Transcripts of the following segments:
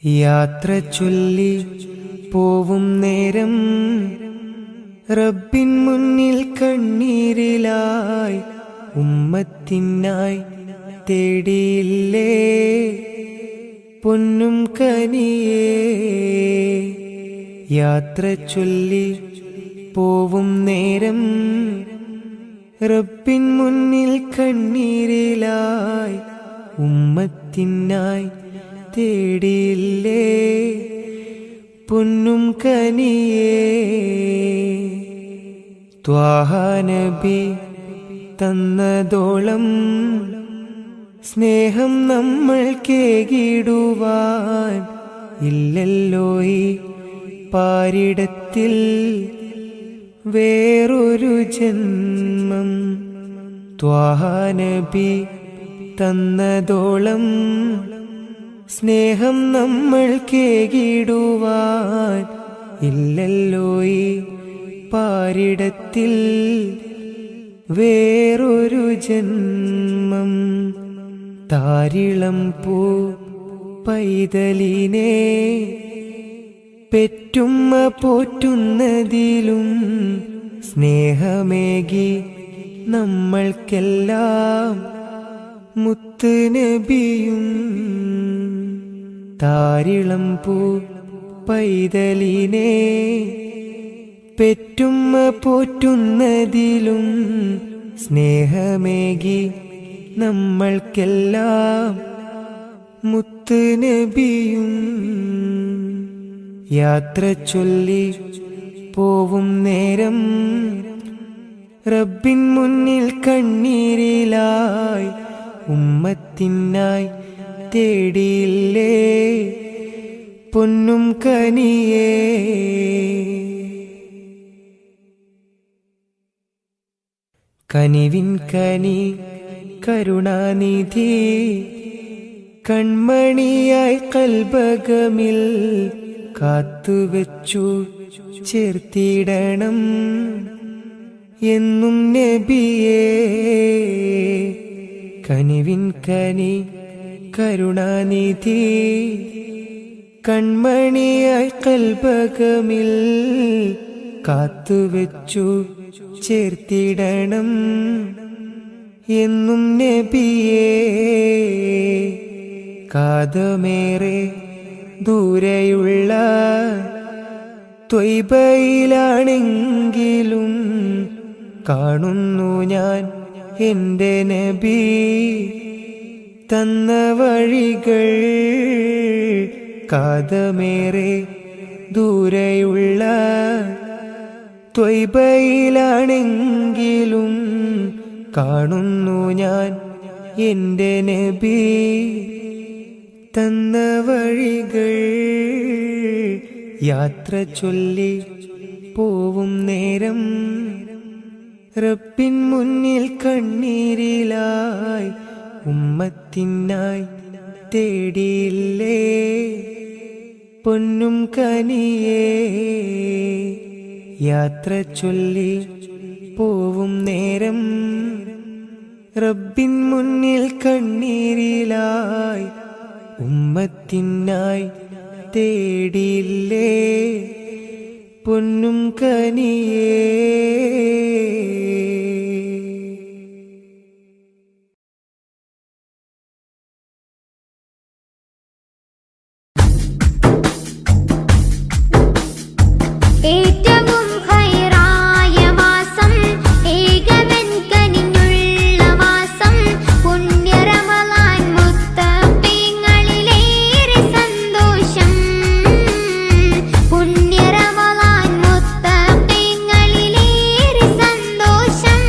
യാത്ര ചൊല്ലി പോവും നേരം റബ്ബിൻ മുന്നിൽ കണ്ണീരിലായി ഉമ്മത്തിനായി തേടിയില്ലേ പൊന്നും കനിയേ. യാത്ര ചൊല്ലി പോവും നേരം റബ്ബിൻ മുന്നിൽ കണ്ണീരിലായി ഉമ്മത്തിനായി തേടിയില്ലേ പൊന്നും കനിയേ. ത്വാഹ നബി തന്നതോളം സ്നേഹം നമ്മൾ കേകിടുവാൻ ഇല്ലല്ലോ ഈ പാരിടത്തിൽ വേറൊരു ജന്മം. ത്വാഹ നബി തന്നതോളം സ്നേഹം നമ്മൾ കേകിടുവാൻ ഇല്ലല്ലോ ഈ പാരിടത്തിൽ വേറൊരു ജന്മം. താരിളം പൂ പൈതലിനെ പെറ്റുമ്മ പോറ്റുന്നതിലും സ്നേഹമേകി നമ്മൾക്കെല്ലാം മുത്ത് നബിയും. താരിളം പൂ പൈതലിനെ പെറ്റുമ്മ പോറ്റുന്നതിലും സ്നേഹമേകി നമ്മൾക്കെല്ലാം മുത്ത് നബിയും. യാത്ര ചൊല്ലി പോവും നേരം റബ്ബിൻ മുന്നിൽ കണ്ണീരിലായി ഉമ്മത്തിനായി തേടിയില്ലേ പൊന്നും കനിയേ. കനിവിൻ കനി കരുണാനിധി കൺമണിയായി കൽബകമിൽ കാത്തുവെച്ചു ചേർത്തിടണം എന്നും നബിയേ. കനിവിൻ കനി കരുണാനിധി കൺമണിയായി കൽബകമിൽ കാത്തുവെച്ചു ചേർത്തിടണം എന്നും നബിയേ. കാതമേറെ ദൂരെയുള്ള ത്വയ്ബയിലാണെങ്കിലും കാണുന്നു ഞാൻ എൻ്റെ നബി തന്ന വഴികൾ. കാതമേറെ ദൂരെയുള്ള ത്വയ്ബയിലാണെങ്കിലും കാണുന്നു ഞാൻ എൻ്റെ നബി തന്ന വഴികൾ. യാത്ര ചൊല്ലി പോവും നേരം റബ്ബിൻ മുന്നിൽ കണ്ണീരിലായി ഉമ്മത്തിനായി തേടിയില്ലേ പൊന്നും കനിയേ. യാത്ര ചൊല്ലി പോവും നേരം റബ്ബിൻ മുന്നിൽ കണ്ണീരിലായി ഉമ്മത്തിനായി തേടിയില്ലേ പൊന്നും കനിയേ. പുണ്യരമളാൻ മുത്തഖീങ്ങളിലേറെ സന്തോഷം.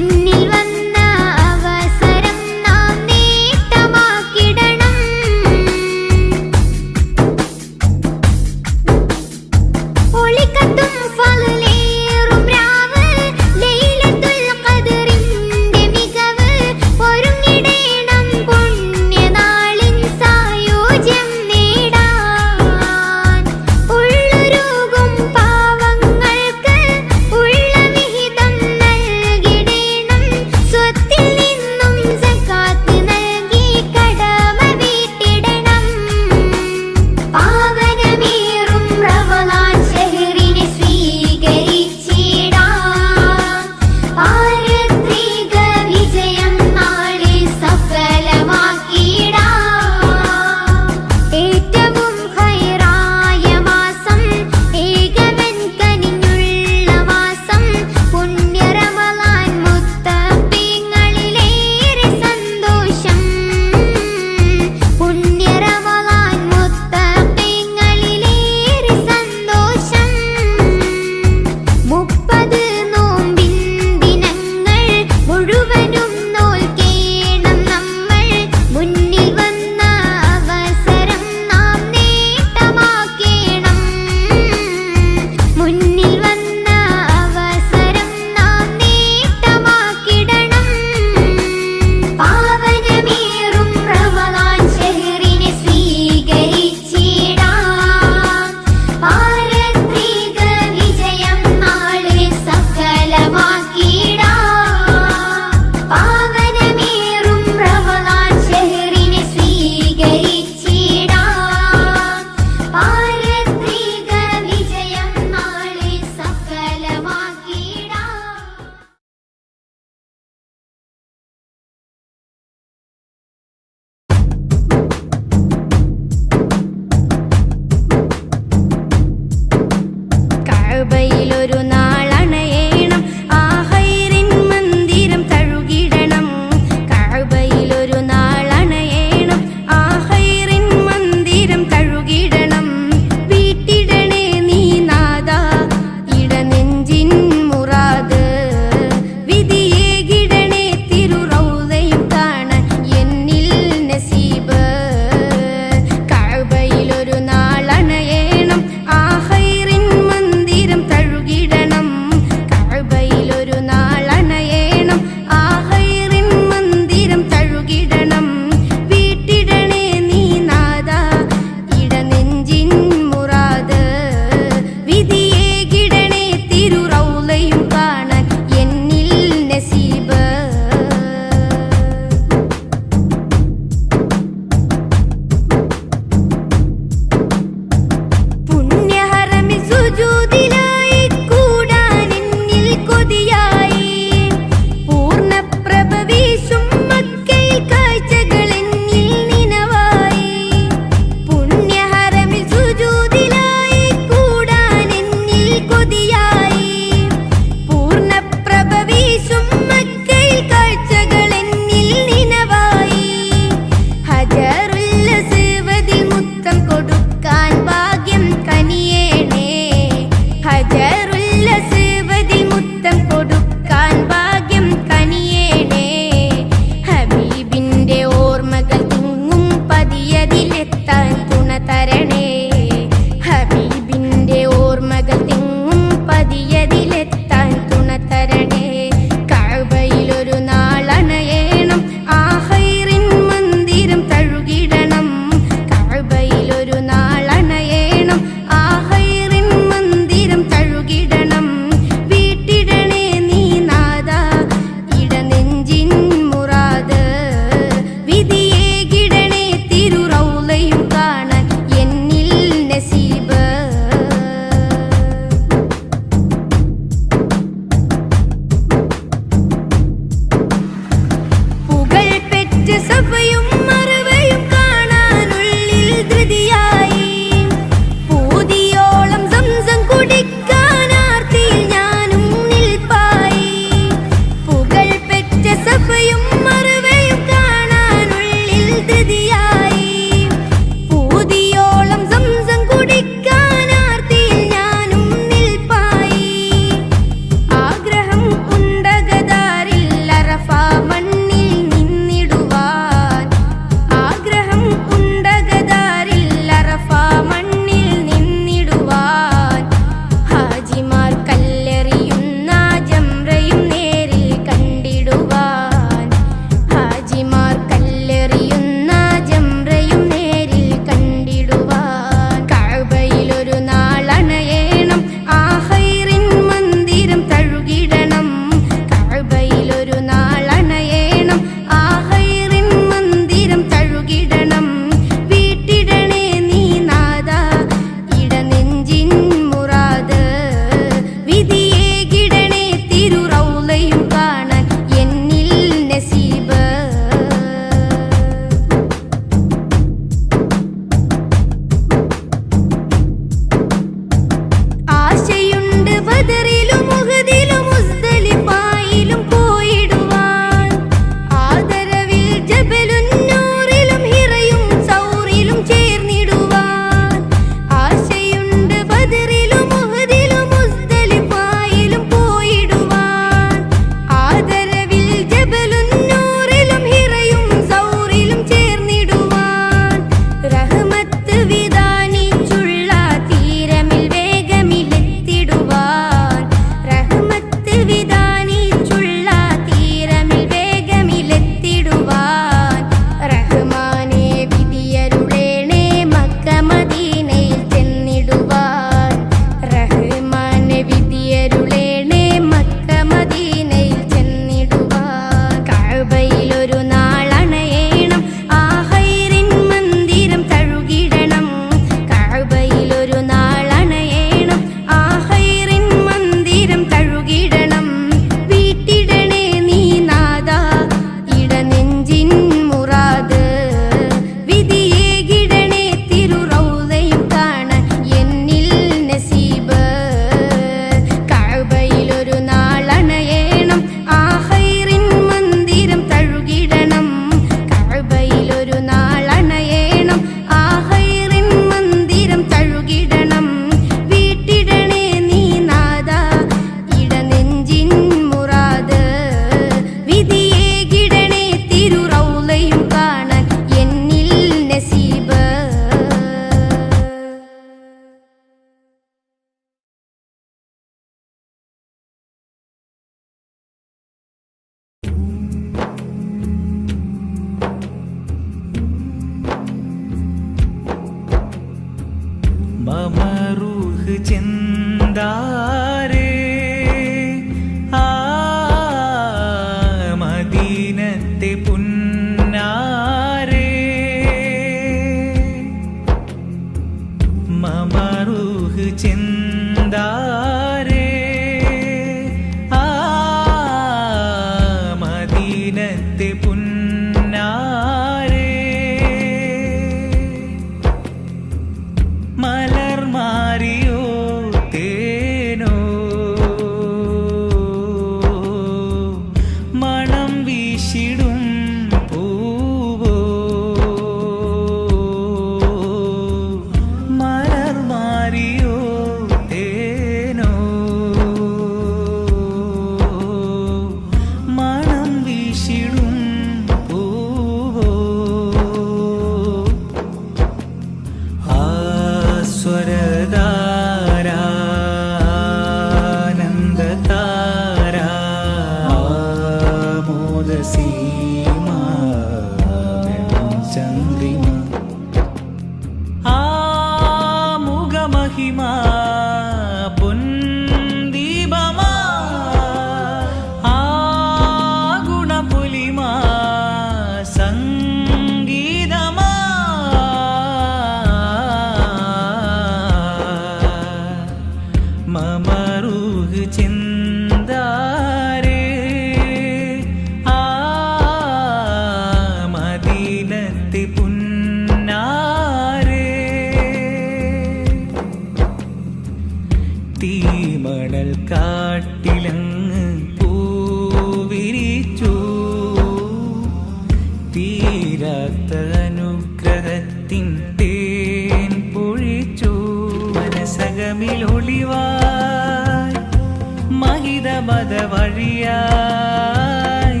വഴിയായി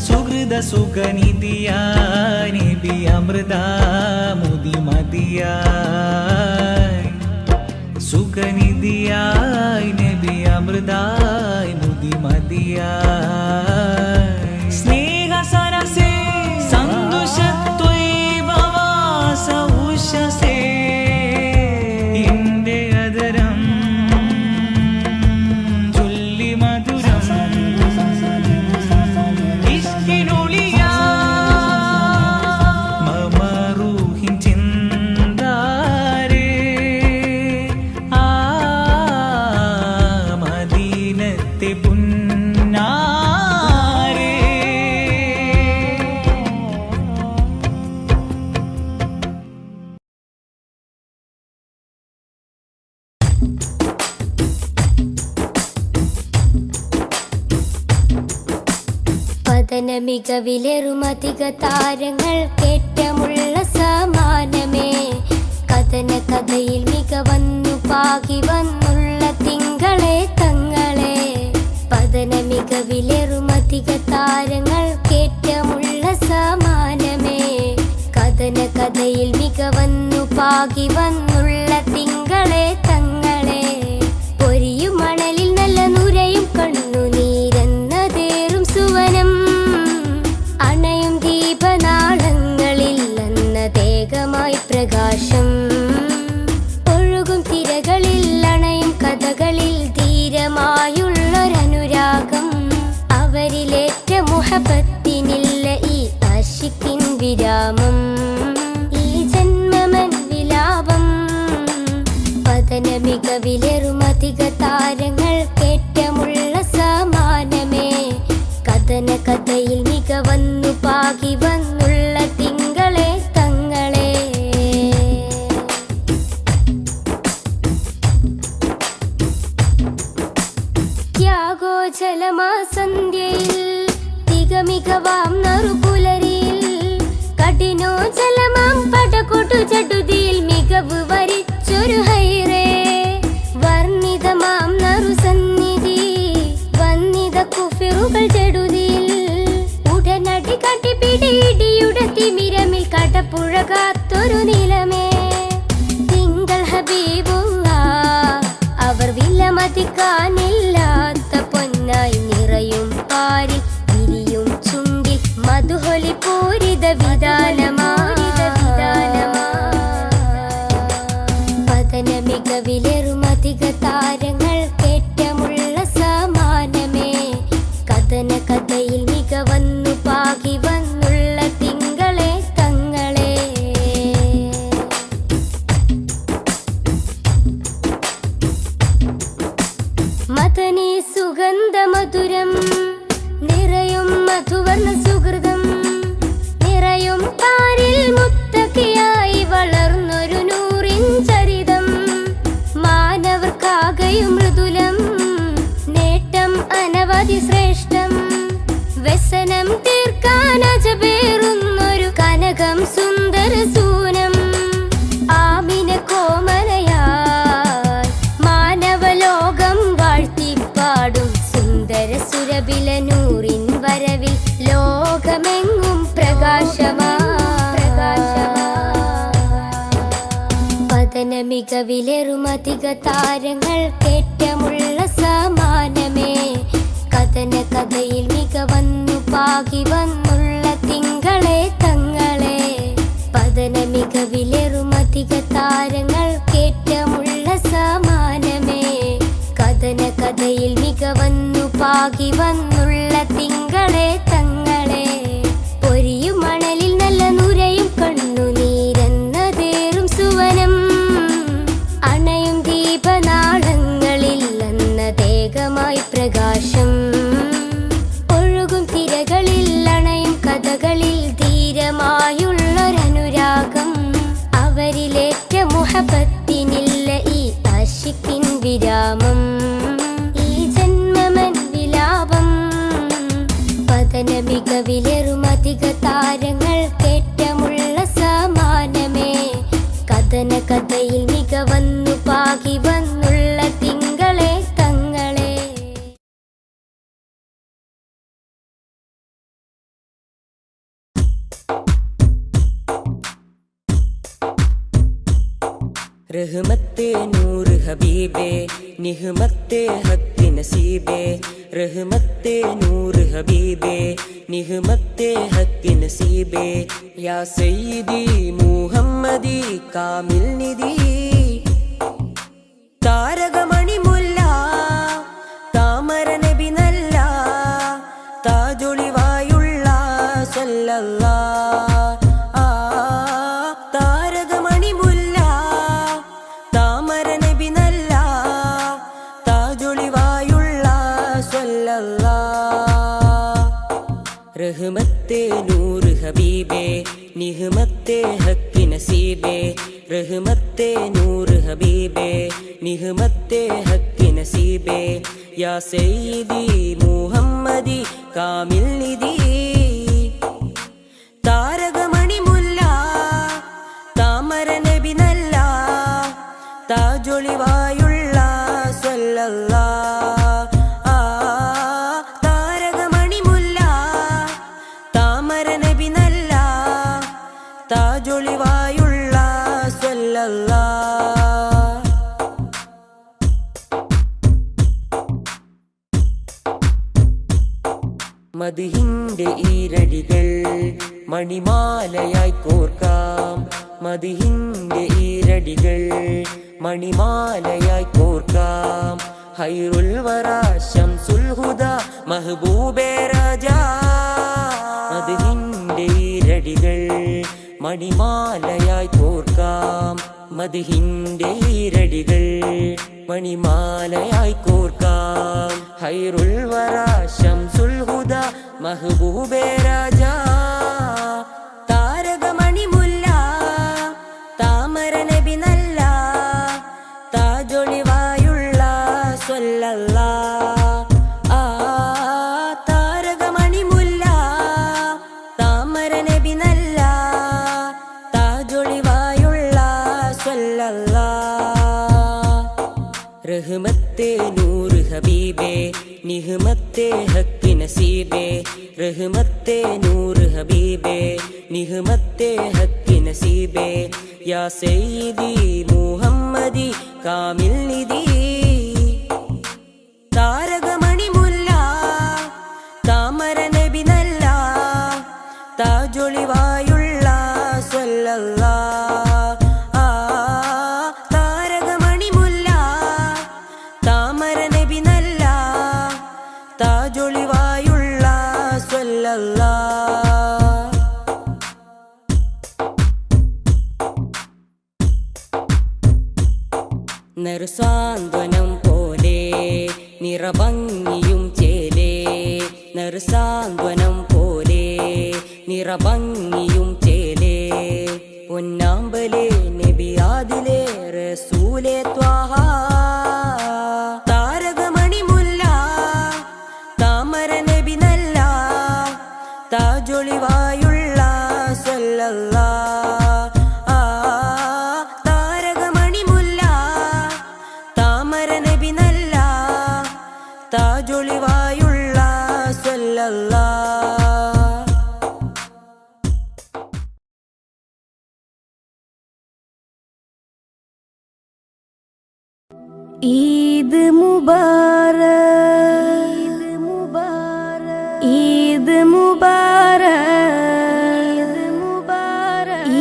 സുഹൃത സുഖനിധിയായി നബി അമൃതാമുദി മതിയായി സുഖനിധിയായി നബി അമൃതായി മുദി മതിയായി സ്നേഹ സരസേ സന്തോഷത്വൈഭവാസ ഉഷസേ എന്റെ അതരം ചൊല്ലി മധുരം ഇഷ്കിനൊളിയാ മമ റൂഹിൻ ചിന്താരേ ആ മദീനത്തെ പുന്നാരേ പതന മികവിലേറുമധിക താരങ്ങൾ കേറ്റമുള്ള സമാനമേ കഥന കഥയിൽ മികവന്നു പാകി വന്നുള്ള തിങ്കളെ തങ്ങളെ പതന മികവിലേറുമധിക താരങ്ങൾ കേറ്റമുള്ള സമാനമേ കഥന കഥയിൽ മികവന്നു പാകി വന്നുള്ള തിങ്കളെ തങ്ങളെ പൊരിയും മണലിൽ നല്ല നുരയും കണ്ണുനീരെന്നതേറും സുവനം അണയും ദീപനാളങ്ങളിൽ അന്നതേകമായി പ്രകാശം ഒഴുകും തിരകളിൽ അണയും കഥകളിൽ ധീരമായുള്ളൊരനുരാഗം അവരിലേറ്റ മുഹബത്തിനില്ല ഈ ആശിക്കിൻ വിരാമം ഈ ജന്മമൻ വിലാപം പതന മികവിലേറുമധിക താരങ്ങൾ കേറ്റമുള്ള സമാനമേ കഥന കഥയിൽ മികവന്നു പാകി വന്നുള്ള തിങ്കളെ തങ്ങളെ ത്യാഗോജലമാ സന്ധ്യയിൽ തികമികവാം നറുപുലരിയിൽ കഠിനോജലമാം പടകൊട്ടു ചടുതിയിൽ മികവ് വരിച്ചൊരു ഹൈറേ വർണ്ണിതമാം നറുസന്നിധി വന്നിത കുഫിറുകൾ ചെടുതിയിൽ ഉടനടി കട്ടിപ്പിടിയുടെ തിമിരമിൽ കടപ്പുഴ കാത്തൊരു നിലമേ തിങ്കൾ ഹബീബുള്ള അവർ വിലമതിക്കാനില്ലാത്ത പൊന്നായി നിറയും പാരിൽ വിരിയും ചുണ്ടിൽ മധുഹൊലി പൂരിത വിധാനമാ പതന മികവിലേറുമധിക താരങ്ങൾ കേറ്റമുള്ള സമാനമേ കഥന കഥയിൽ മികവന്നു പാകി വന്നുള്ള തിങ്കളെ തങ്ങളെ മദനീ സുഗന്ധ മധുരം നിറയും മധുവർണ്ണ സുഹൃതം നിറയും പാരിൽ മുത്തക്കിയായി വളർന്നൊരു നൂറിൻ ചരിതം മാനവർക്കാകയും മൃദുലം നേട്ടം അനവധി ശ്രേഷ്ഠം വ്യസനം തീർക്കാൻ അജബേറുന്നൊരു കനകം സുന്ദര സൂനം ആമിന കോമലയായി മാനവലോകം വാഴ്ത്തിപ്പാടും സുന്ദര സുരബില നൂറിൻ വരവിൽ ലോകമെങ്ങും പ്രകാശമാ പതന മികവിലേറുമധിക താരങ്ങൾ കേറ്റമുള്ള സമാനമേ കഥന കഥയിൽ മികവന്നു പാകി വന്നുള്ള തിങ്കളെ തങ്ങളെ പതന മികവിലേറുമധിക താരങ്ങൾ കേറ്റമുള്ള സമാനമേ കഥന കഥയിൽ മികവന്നു പാകി വന്നുള്ള തിങ്കളെ തങ്ങളെ പൊരിയും മണലിൽ നല്ല നുരയും കണ്ണുനീരെന്നതേറും സുവനം അണയും ദീപനാളങ്ങളിൽ അന്നതേകമായി പ്രകാശം ഒഴുകും തിരകളിൽ അണയും കഥകളിൽ ധീരമായുള്ളൊരനുരാഗം അവരിലേറ്റ മുഹബത്തിനില്ല ഈ ആശിക്കിൻ വിരാമം ഈ ജന്മമൻ വിലാപം പതന മികവിലേറുമധിക താരങ്ങൾ കേറ്റമുള്ള സമാനമേ കഥന കഥയിൽ മികവന്നു പാകി വന്നുള്ള റഹ്മത്തെ നൂറ് ഹബീബേ നിഹ്മത്തെ ഹക്ക് നസീബേ റഹ്മത്തെ നൂറ് ഹബീബേ നിഹ്മത്തെ ഹക്ക് നസീബേ യാ സയ്യിദി മുഹമ്മദി കാമിൽ നിധി താരകമണി മുല്ല താമര നബി നല്ല താജൊളിവായുള്ള സല്ലല്ലാ താരകമണി മുല്ല താമര നബി നല്ല താജൊളിവായുള്ള സല്ലല്ലാ റഹ്മത്തെ നൂറ് ഹബീബേ നിഹ്മത്തെ ഹക്ക് നസീബേ റഹ്മത്തെ നൂറ് ഹബീബേ നിഹ്മത്തെ ഹക്ക് നസീബേ യാ സയ്യിദി മുഹമ്മദി കാമിൽ നിധി താരകമണി മുല്ല താമര നബി നല്ല താജൊളിവായുള്ള സല്ലല്ലാ താരകമണി മുല്ല താമര നബി നല്ല താജൊളിവായുള്ള സല്ലല്ലാ മദിഹിന്റെ ഈരടികൾ മണിമാലയായി കോർക്കാം മദിഹിന്റെ ഈരടികൾ മണിമാലയായി കോർക്കാം ഹൈറുൽ വറാ ശംസുൽ ഹുദാ മഹബൂബേ രാജാ മദിഹിന്റെ ഈരടികൾ മണിമാലയായി കോർക്കാം മദിഹിന്റെ ഈരടികൾ മണിമാലയായി കോർക്കാം ഹൈറുൽ വറാ ശംസുൽ ഹുദാ മഹബൂബേ രാജാ താരകമണി മുല്ല താമര നബി നല്ല താജൊളിവായുള്ള സല്ലല്ലാ താരകമണി മുല്ല താമര നബി നല്ല താജൊളിവായുള്ള സല്ലല്ലാ റഹ്മത്തെ നൂറ് ഹബീബേ നിഹ്മത്തെ ഹക്ക് നസീബേ റഹ്മത്തെ നൂറ് ഹബീബേ നിഹ്മത്തെ ഹക്ക് നസീബേ യാ സയ്യിദി മുഹമ്മദി കാമിൽ നിധി താരകമണി മുല്ല താമര നബി നല്ല താജൊളിവായുള്ള സല്ലല്ലാ താരകമണി മുല്ല താമര നബി നല്ല താജൊളിവായുള്ള സല്ലല്ലാ നറുസാന്ത്വനം പോലെ നിറഭംഗിയും ചേലേ നറുസാന്ത്വനം പോലെ നിറഭംഗിയും ചേലേ പൊന്നാമ്പലേ നബിയാദിലേ റസൂലേ ത്വാഹ താരകമണി മുല്ല താമര നബി നല്ല താജൊളിവായുള്ള സല്ലല്ലാ താരകമണി മുല്ല താമര നബി നല്ല താജൊളിവായുള്ള സല്ലല്ലാ ഈദ് മുബാരക് ഈദ് മുബാരക്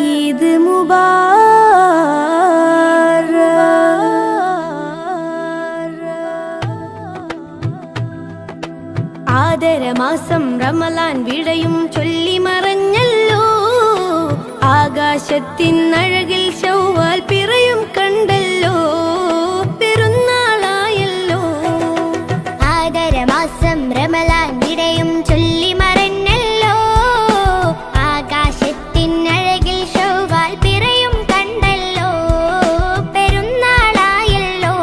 ഈദ് മുബാരക് ആദരമാസം റമളാൻ വിടയും ചൊല്ലി മറഞ്ഞല്ലോ ആകാശത്തിൻ അഴകിൽ ശൗവാൽ പിറയും കണ്ടല്ലോ പെരുന്നാളായല്ലോ ആദരമാസം റമളാൻ വിടയും ചൊല്ലി മറഞ്ഞല്ലോ ആകാശത്തിൻ അഴകിൽ ശൗവാൽ പിറയും കണ്ടല്ലോ പെരുന്നാളായല്ലോ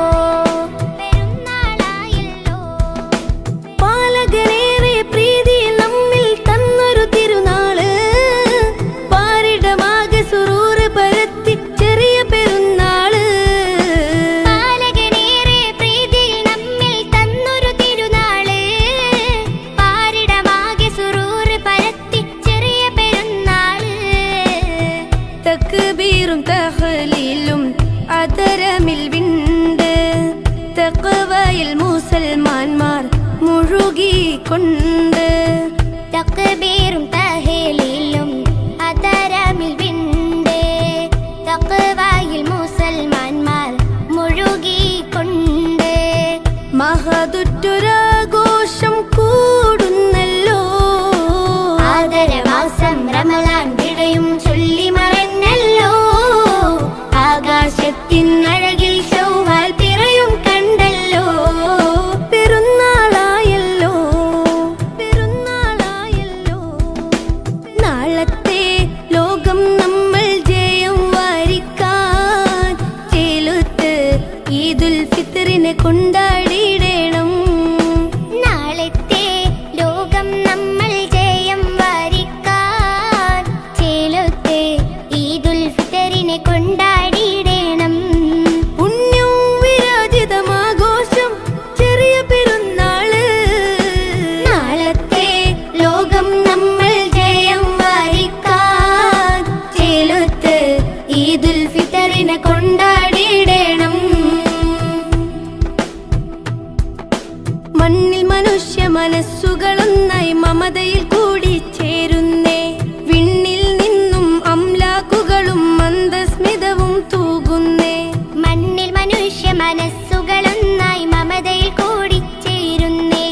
പെരുന്നാളായല്ലോ പാലകനേറെ പ്രീതി നമ്മിൽ തന്നൊരു തിരുനാള് പാരിടമാകെ സുറൂറ് പരത്തി ചെറിയ പെരുന്നാള് കൊണ്ട് തക്ബീറും തഹ്ലീലും അതരമിൽ വിണ്ട് തഖ്വയിൽ മുസൽമാന്മാർ മുഴുകിക്കൊണ്ട് മഹദുറ്റൊരാഘോഷം കൂടുന്നല്ലോ ആദരമാസം റമളാൻ വിടയും ചൊല്ലി മറന്നല്ലോ ആകാശത്തിനഴകിൽ ശൗവാൽ പിറയും കണ്ടല്ലോ പെരുന്നാളായല്ലോ പെരുന്നാളായല്ലോ നാളത്തെ ലോകം നമ്മൾ ജയം വാരിക്കാൻ ചേലുത്ത് ഈദുൽ ഫിത്റിനെ കൊണ്ടാടിയിടണം നാളത്തെ ലോകം നമ്മൾ ജയം വാരിക്കാൻ ചേലുത്ത് ഈദുൽ ഫിത്റിനെ കൊണ്ടാടിയിടണം പുണ്യവും വിരാജിതമാഘോഷം ചെറിയ പെരുന്നാള് നാളത്തെ ലോകം നമ്മൾ ജയം വാരിക്കാൻ ചേലുത്ത് ഈദുൽ ഫിത്റിനെ കൊണ്ടാടിയിടണം മണ്ണിൽ മനുഷ്യ മനസ്സുകളൊന്നായി മമതയിൽ കൂടി ചേരുന്നേ വിണ്ണിൽ നിന്നും അംലാക്കുകളും മന്ദസ്മിതവും തൂകുന്നേ മണ്ണിൽ മനുഷ്യ മനസ്സുകളൊന്നായി മമതയിൽ കൂടി ചേരുന്നേ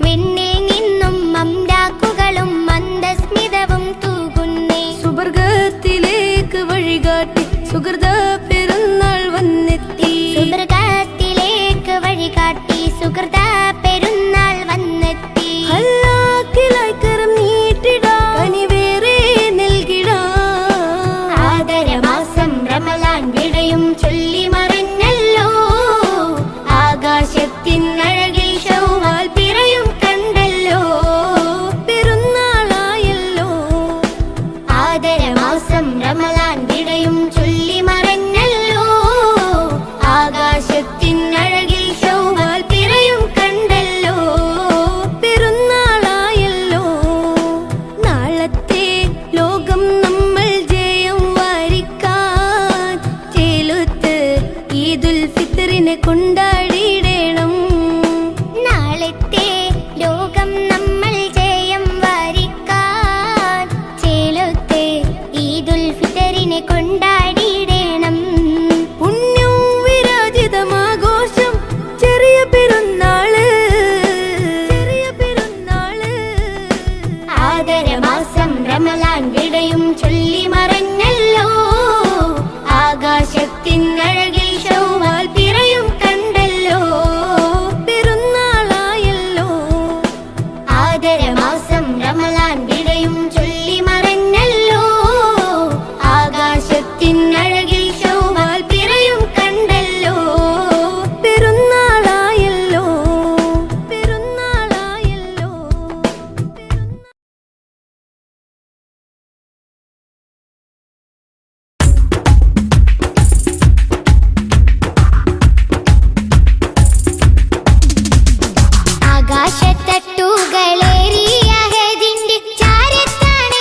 വിണ്ണിൽ നിന്നും അംലാക്കുകളും മന്ദസ്മിതവും തൂകുന്നേ സുവർഗത്തിലേക്ക് വഴികാട്ടി സുഹൃത പെരുന്നാൾ വന്നെത്തി സുവർഗത്തിലേക്ക് വഴികാട്ടി സുഹൃത പെരുന്നാൾ വന്നെത്തി അല്ലാഹുവിലായി കരം നീട്ടിടാം കനിവേറെ നൽകിടാം ആദരമാസം റമളാൻ വിടയും ചൊല്ലി മറന്നല്ലോ ആകാശത്തിനഴകിൽ ശൗവാൽ പിറയും കണ്ടല്ലോ പെരുന്നാളായല്ലോ ആദരമാസം റമളാൻ വിടയും ചൊല്ലി മറന്നല്ലോ ആകാശത്തിനഴകിൽ ശൗവാൽ പിറയും കണ്ടല്ലോ പെരുന്നാളായല്ലോ നാളത്തെ ലോകം നമ്മൾ ജയം വാരിക്കാൻ ചേലുത്ത് ഈദുൽ ഫിത്റിനെ കൊണ്ടാടിയിടണം നാളത്തെ ലോകം നമ്മൾ ജയം വാരിക്കാൻ ചേലുത്ത് ഈദുൽ ഫിത്റിനെ കൊണ്ടാടിയിടണം പുണ്യവും വിരാജിതമാഘോഷം ചെറിയ പെരുന്നാള് ചെറിയ പെരുന്നാള് ആദരമാസം റമളാൻ വിടയും ചൊല്ലി മറന്നല്ലോ ആകാശത്തിനഴകിൽ ശൗവാൽ പിറയും കണ്ടല്ലോ പെരുന്നാളായല്ലോ ആദരമാസം റമളാൻ വിടയും ചൊല്ലി മറന്നല്ലോ ആകാശത്തിനഴകിൽ ശൗവാൽ പിറയും കണ്ടല്ലോ പെരുന്നാളായല്ലോ പെരുന്നാളായല്ലോ ആകാശത്തട്ടുകളേറിയ ഹദിന്റെ ചാരത്താണ്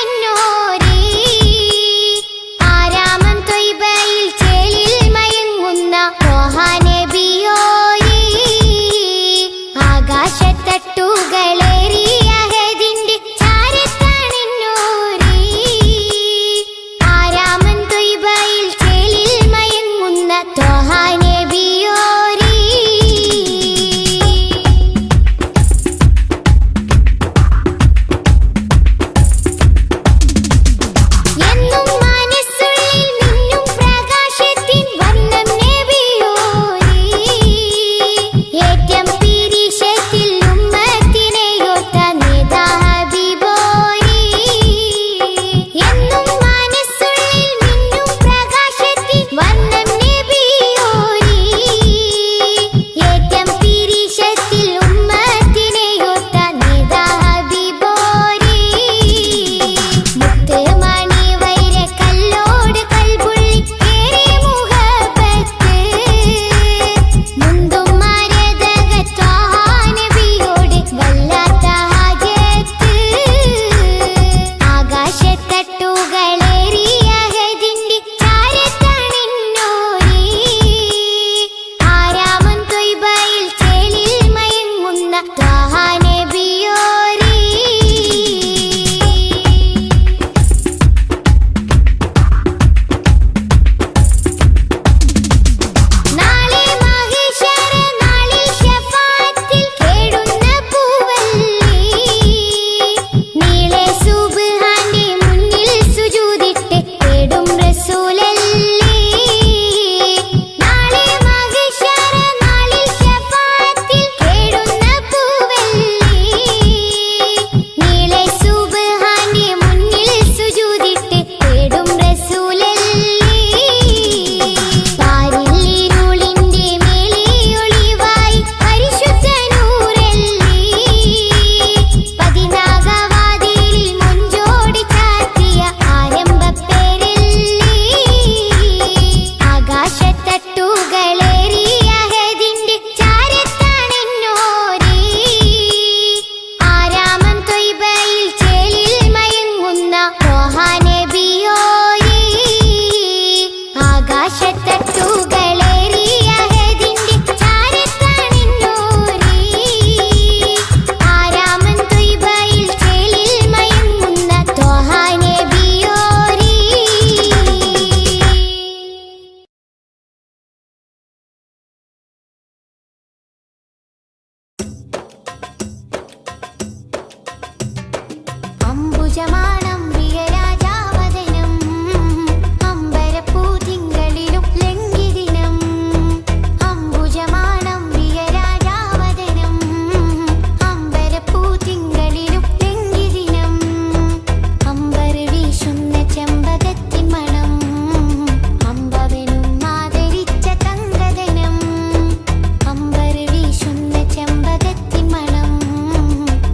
ചെമ്പകത്തിൻ മണം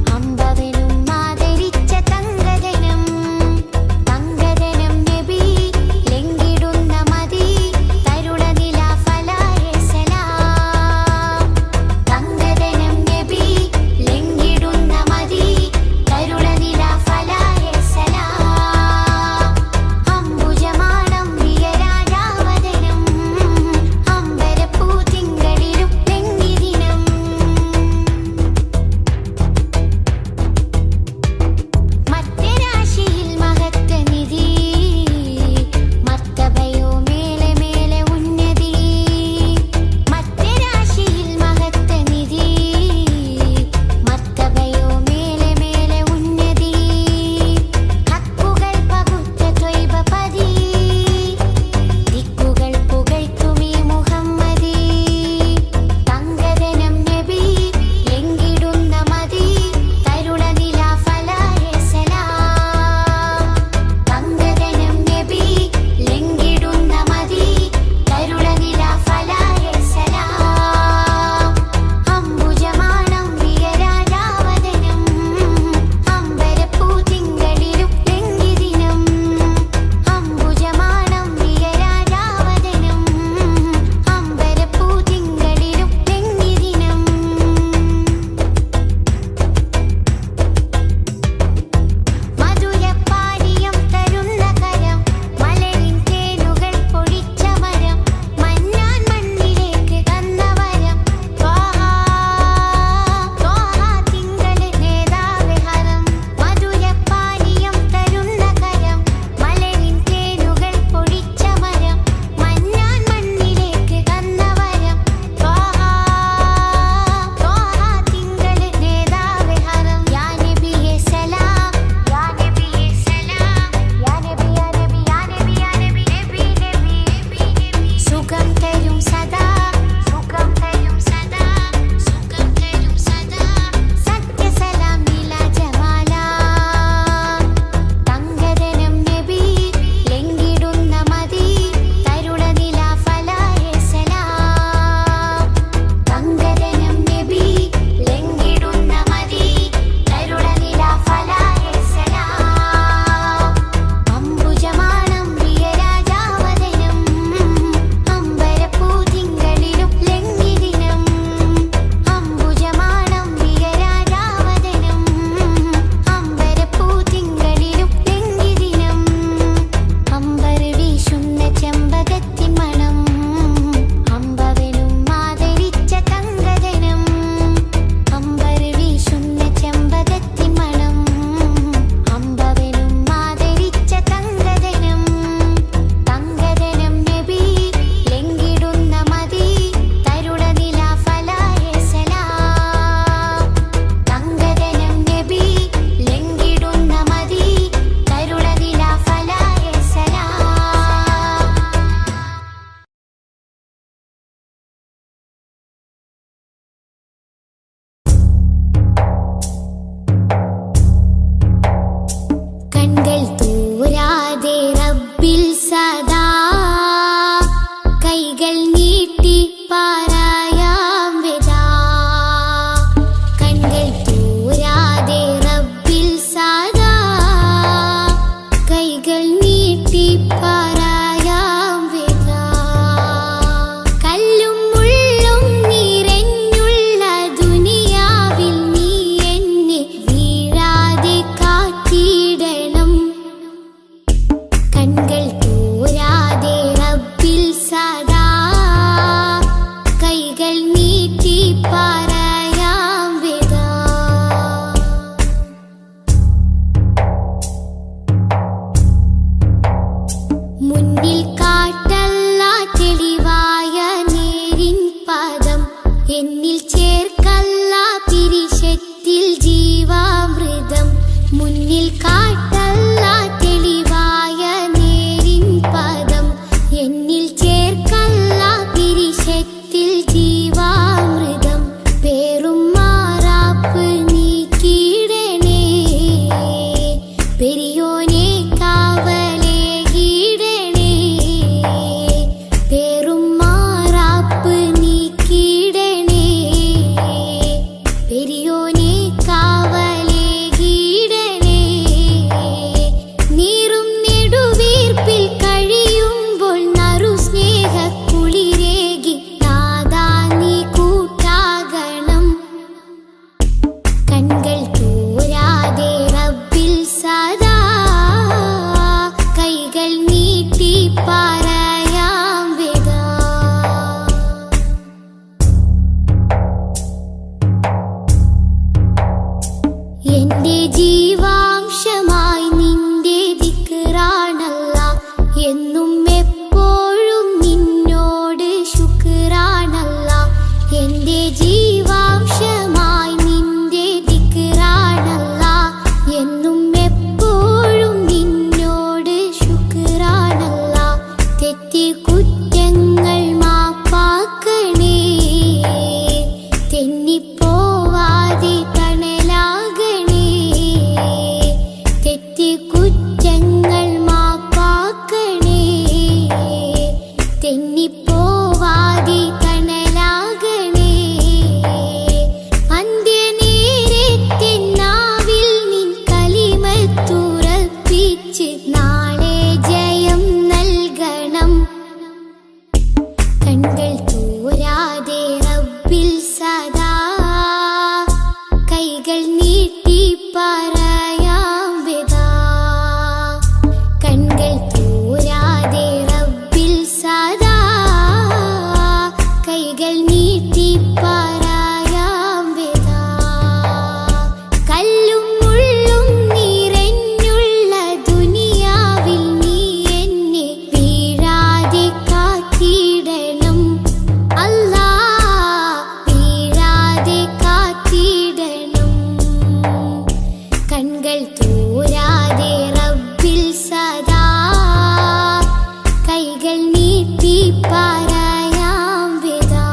അമ്പവനും ആദരിച്ച തങ്കദനം എന്റെ ജീവാംശമായി നിന്റെ ദിക്റാണല്ല എന്നും എപ്പോഴും നിന്നോട് ശുക്റാണല്ല എന്റെ ജീവാംശമായി നിന്റെ ദിക്റാണല്ല എന്നും എപ്പോഴും നിന്നോട് ശുക്റാണല്ല തെറ്റി കുറ്റങ്ങൾ മാപ്പാക്കണേ തെന്നിപ്പോവാതെ തണലാകണേ തെറ്റി കുറ്റങ്ങൾ മാപ്പാക്കണേ തെന്നിപ്പോവാതെ തണലാകണേ അന്ത്യനേരത്തെ നാവിൽ നിൻ കലിമത്തുറപ്പിച്ച് നാളെ ജയം നൽകണം കണ്കൾ തോരാതെ റബ്ബിൽ സദാ കൈകൾ നീട്ടി പറയാം വിദാ കണ്കൾ തോരാതെ റബ്ബിൽ സദാ കൈകൾ നീട്ടി പറയാം വിദാ കല്ലും മുള്ളും നിറഞ്ഞുള്ള ദുനിയാവിൽ നീ എന്നെ വീഴാതെ കാത്തിടണം അല്ലാ വീഴാതെ കാത്തിടണം കണ്കൾ തോരാതെ റബ്ബിൽ സദാ കൈകൾ നീട്ടി പറയാം വിദാ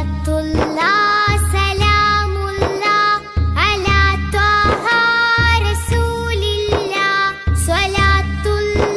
സലാത്തുല്ലാഹ് സലാമുല്ലാഹ് അലാ ത്വാഹ റസൂലില്ലാഹ് സ്വലാത്തുല്ലാഹ്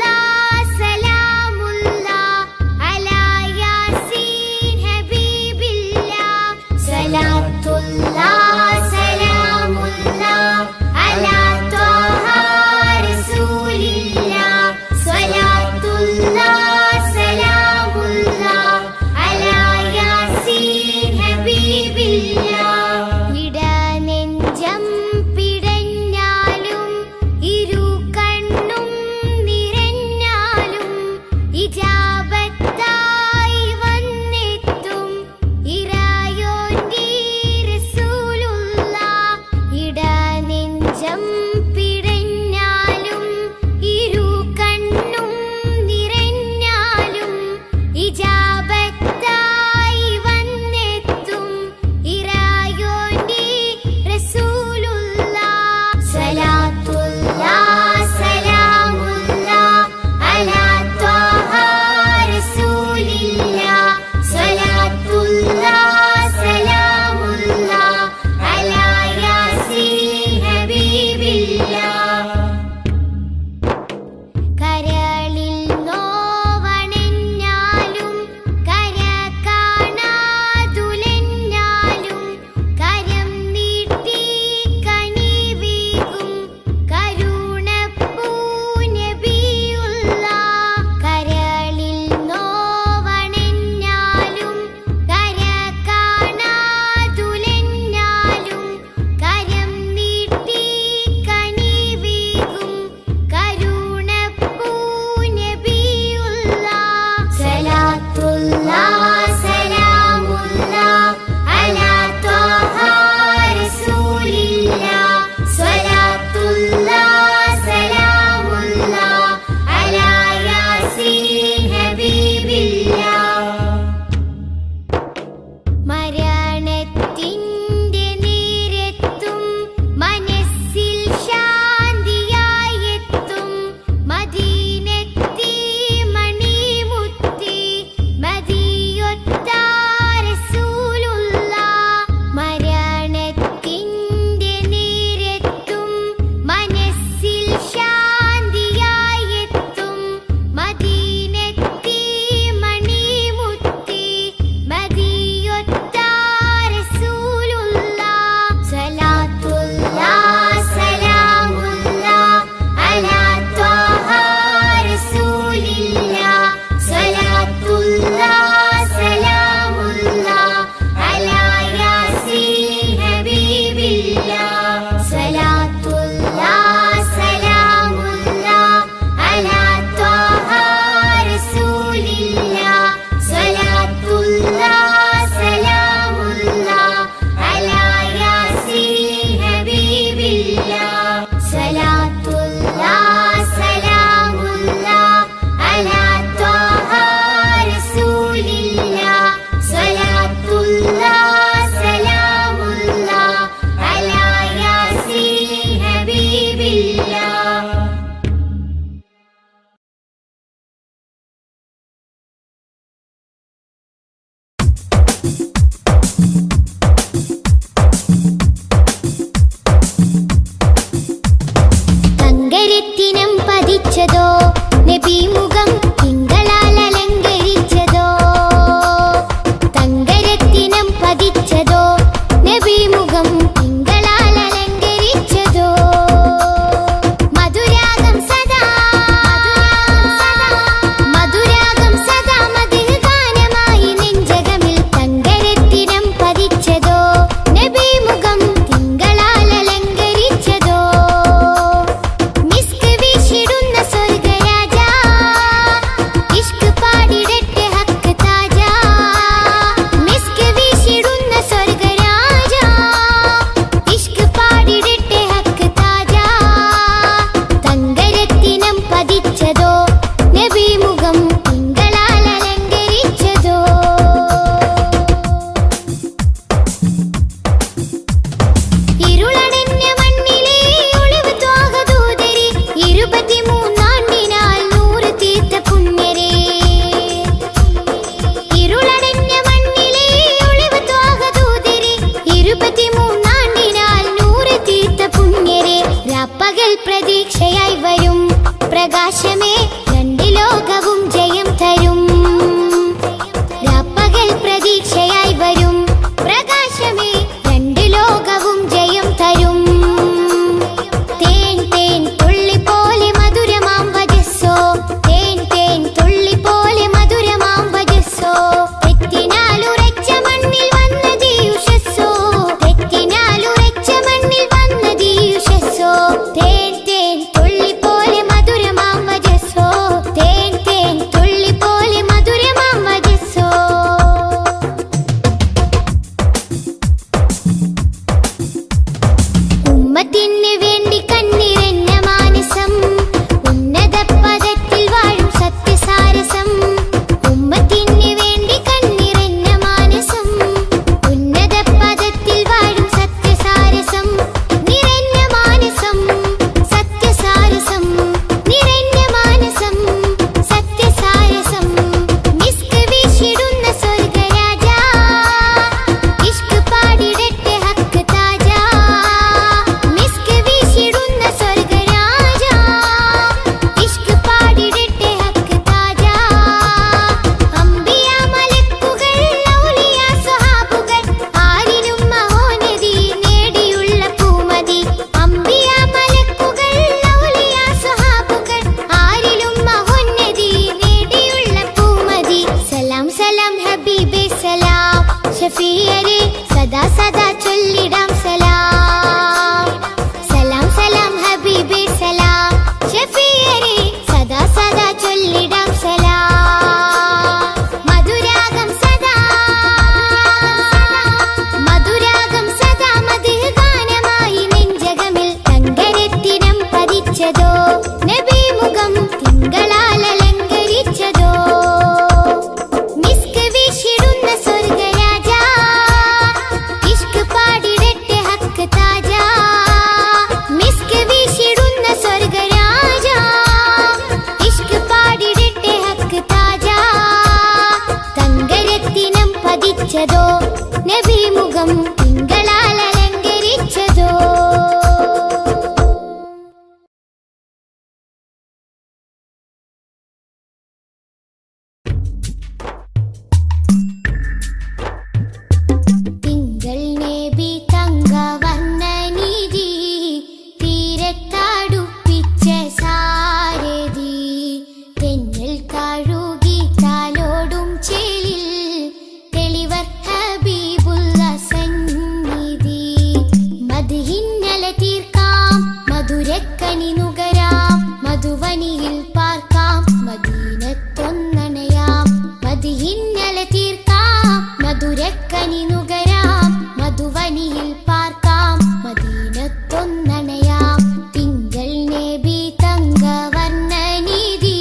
മധുവനിയിൽ പാർക്കാം മദീനത്തൊന്നണയാം മദിഹിന്നല തീർക്കാം മധുരക്കനി നുകരാം മധുവനിയിൽ പാർക്കാം മദീനത്തൊന്നണയാം തിങ്കൾ നബി തങ്കവർണ്ണനിധി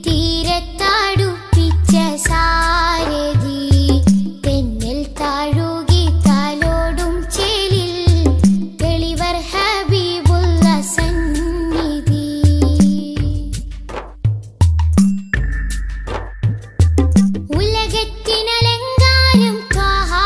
തീരത്താടുപ്പിച്ച സാരഥി തെന്നൽ താഴുകി താലോടും ചേലിൽ തെളിവർ ഹബീബുള്ള സന്നിധി ഉലകത്തിനലങ്കാരം ത്വാഹാ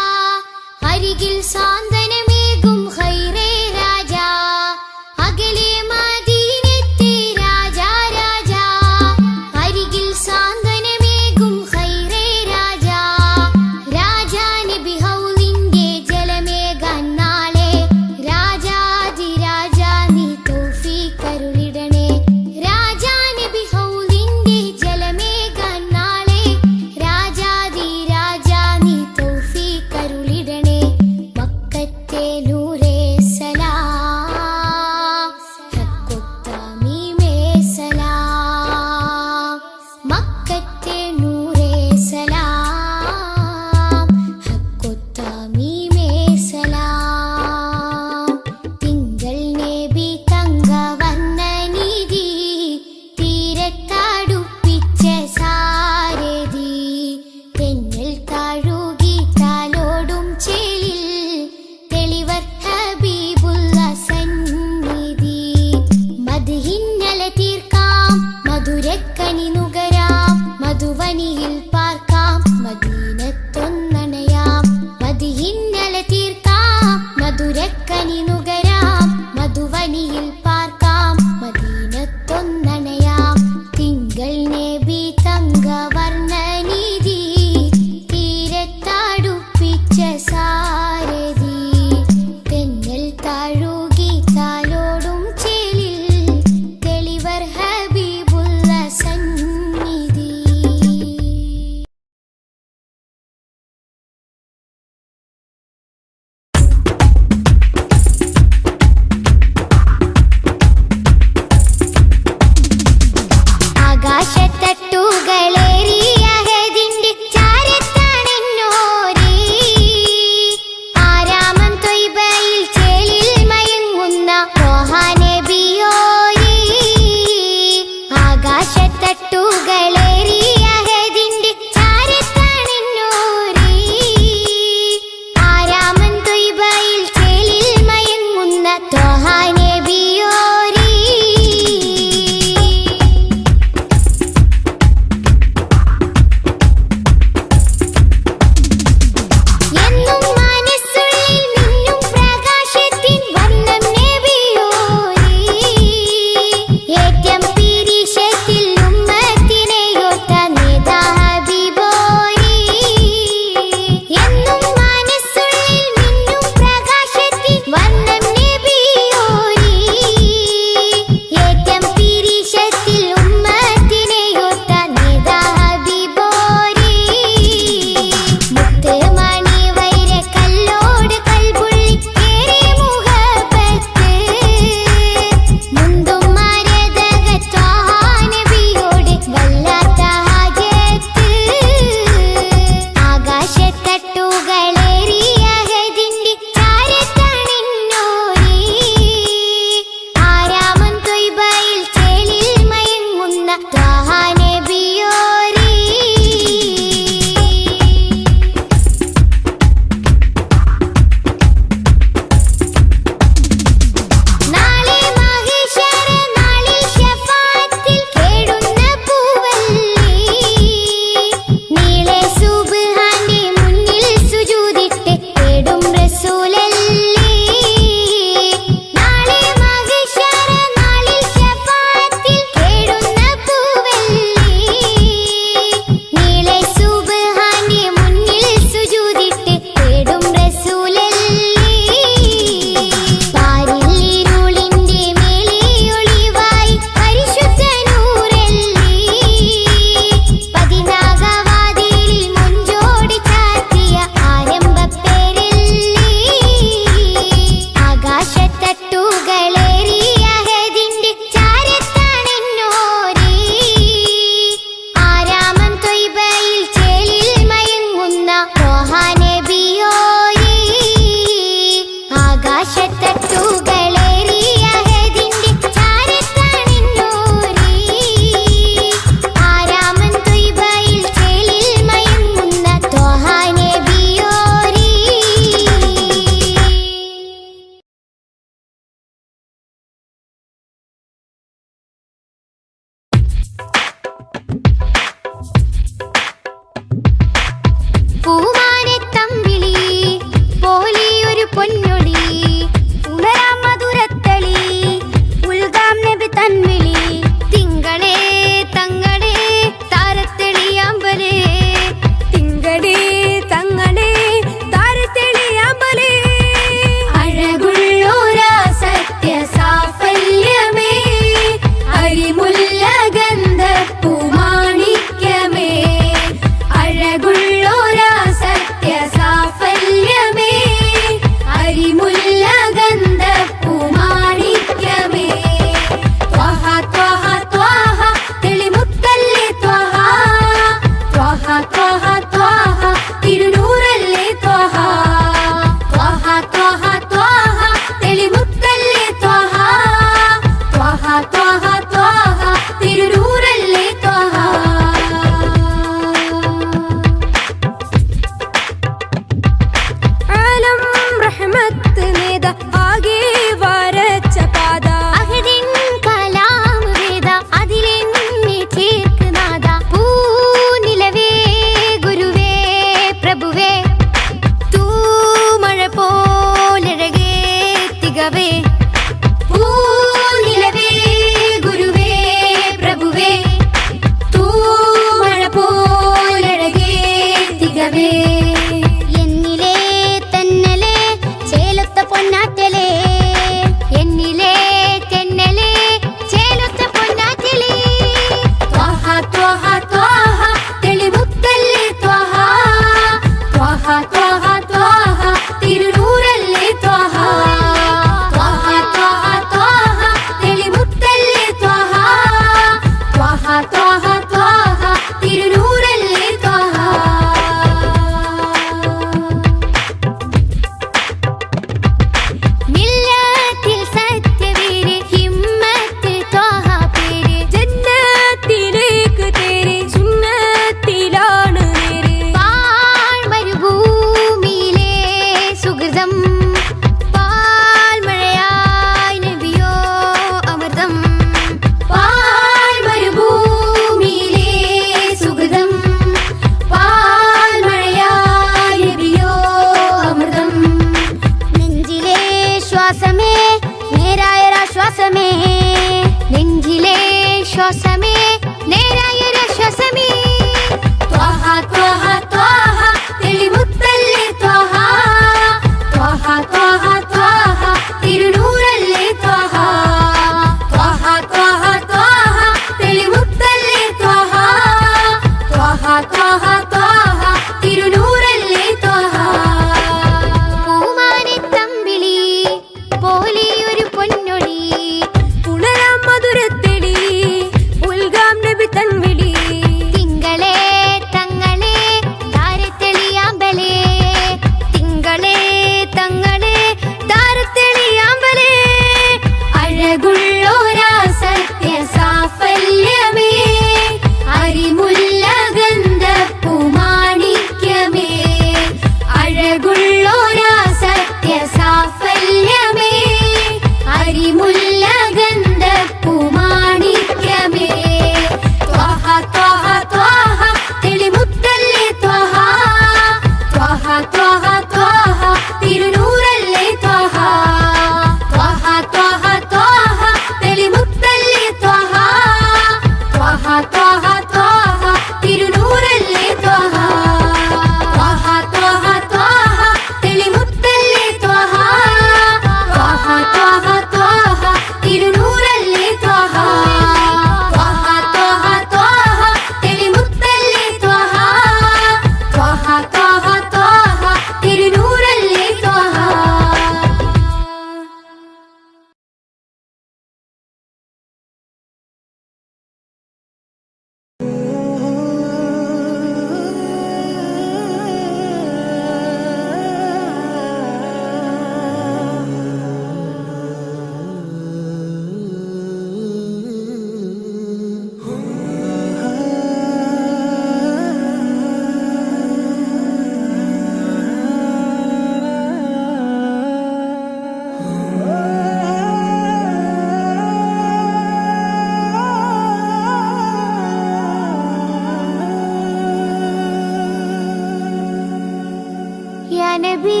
നബി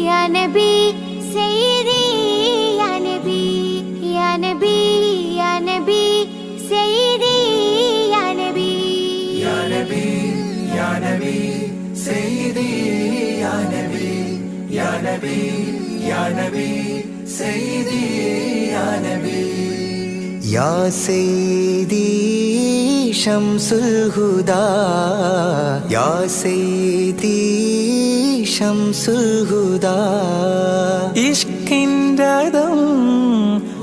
യാ നബി സയ്യിദി യാ നബി യാ നബി യാ നബി സയ്യിദി യാ നബി യാ നബി യാ നബി സയ്യിദി യാ നബി യാ നബി യാ നബി സയ്യിദി യാ നബി യാ സയ്യിദി ശംസുൽ ഹുദാ യാ സയ്യിദി ശംസുൽ ഹുദാ ഇഷ്കിൻറദം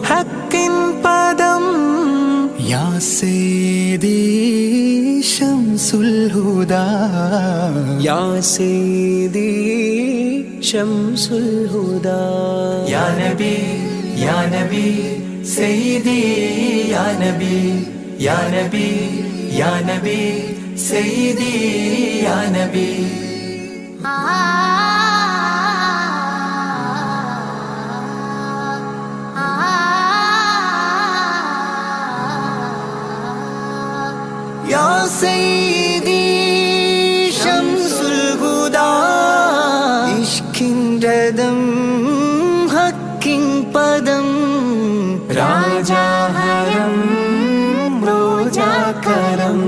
ഹക്കിൻ പദം യാ സയ്യിദി ശംസുൽ ഹുദാ യാ സയ്യിദി ശംസുൽ ഹുദാ യാ നബി യാ നബി സയ്യിദി യാ നബി യാ നബി യാ നബി സയ്യിദി യാ നബി യാ സയ്യിദി ശംസുൽ ഹുദാ ഇഷ്കിൻറദം ഹക്കിൻ പദം രാജാഹരം റോജാകരം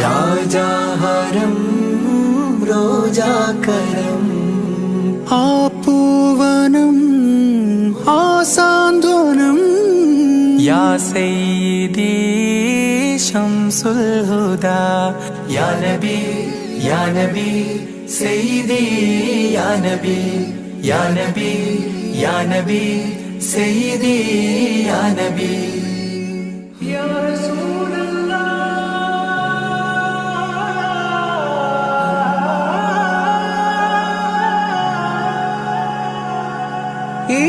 രാജാഹരം റോജാകരം ആ പൂവനം ആ സാന്ത്വനം യാ സയ്യിദി ശംസുൽ ഹുദാ യാ നബി യാ നബി സയ്യിദി യാ നബി യാ നബി യാ നബി സയ്യിദി യാ നബി യാ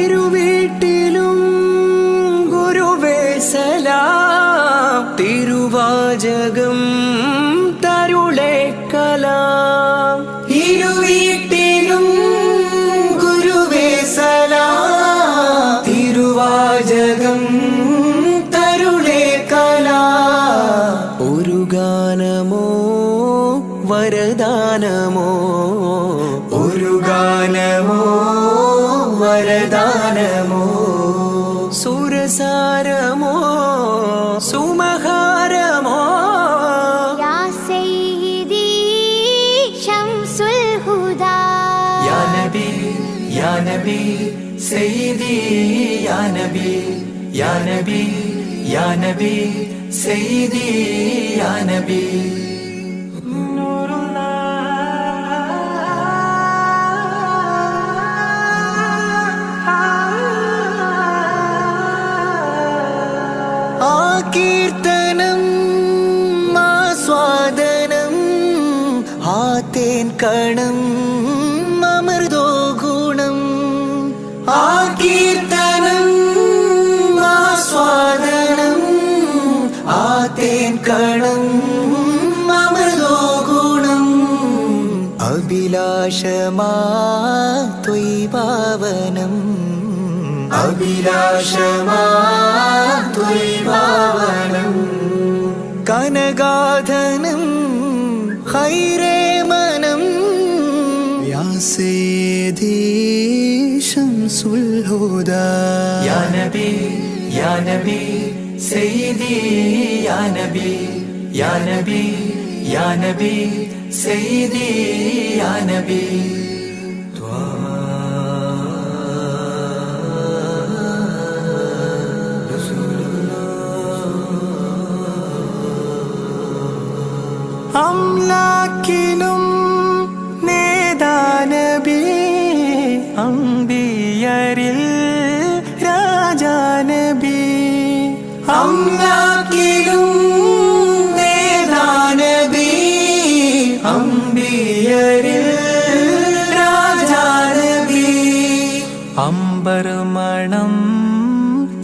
ഇരുവീട്ടിലും ഗുരുവേ സലാം തിരുവാചകം തരുളേ കലാം ഇരുവീട്ടിലും ഗുരുവേ സലാം തിരുവാചകം തരുളേ കലാം ഒരു ഗാനമോ വരദാനമോ ഒരു ഗാനമോ വരദാനമോ സുരസാരമോ സുമഹാരമോ യാ സയ്യിദി ശംസുൽ ഹുദാ യാ നബി യാ നബി സയ്യിദി യാ നബി യാ നബി യാ നബി സയ്യിദി യാ നബി കീർത്തനം ആസ്വാദനം ആ തേൻ കണം അമൃതോ ഗുണം ആ കീർത്തനം ആസ്വാദനം ആ തേൻ കണം അമൃതോ ഗുണം അഭിലാഷമാ ത്വയ്പാവനം അഭിലാഷമാ ത്വയ്പാവനം കനകാധനം ഹൈരേ മനം യാ സയ്യിദി ശംസുൽ ഹുദാ യാ നബി യാ നബി സയ്യിദി യാ നബി യാ നബി യാ നബി സയ്യിദി യാ നബി അംലാക്കിലും നേദാനബി അംബിയരിൽ രാജാനബി അംലാക്കിലും നേദാനബി അംബിയരിൽ രാജാനബി അംബർമണം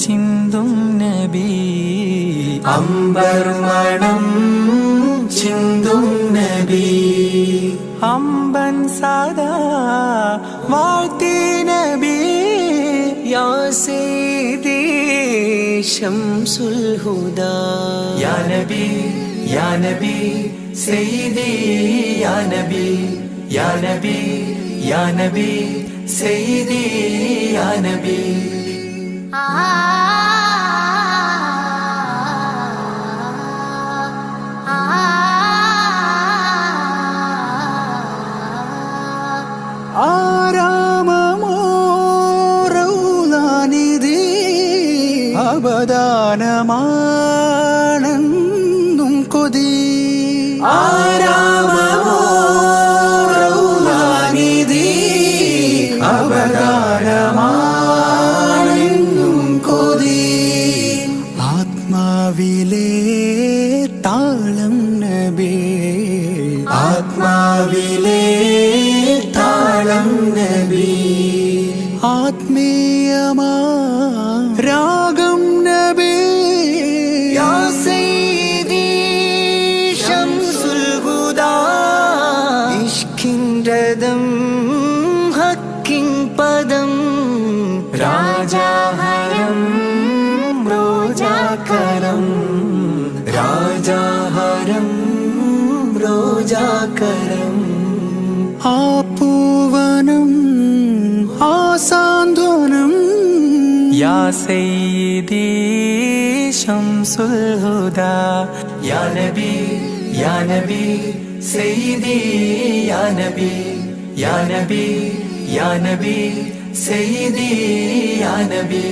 ചിന്തും നബി അംബർമണം ചിന്തും നബി അമ്പൻ സദാ വാഴ്ത്തി നബി യാ സയ്യിദി ശംസുൽ ഹുദാ യാ നബി യാ നബി സയ്യിദി യാ നബി യാ നബി യാ നബി സയ്യിദി യാ നബി ആരാമമോറൗലാനിധി അവദാനമാണെന്നും കൊതി ആരാമമോറൗലാനിധി അവദാനമാണെന്നും കൊതി ആത്മാവിലെ താളം നബി ആത്മാവിലെ താളം നബി ആത്മീയമാ രാഗം നബി യാ സയ്യിദി ശംസുൽ ഹുദാ ഇഷ്കിൻ രഥം ഹക്കിൻ പദം രാജാഹരം റോജാകരം രാജാഹരം റോജാകരം ആ പൂവനം ആ സാന്ത്വനം യാ സയ്യിദി ശംസുൽ ഹുദാ യാ നബി യാ നബി സയ്യിദി യാ നബി യാ നബി യാ നബി സയ്യിദി യാ നബി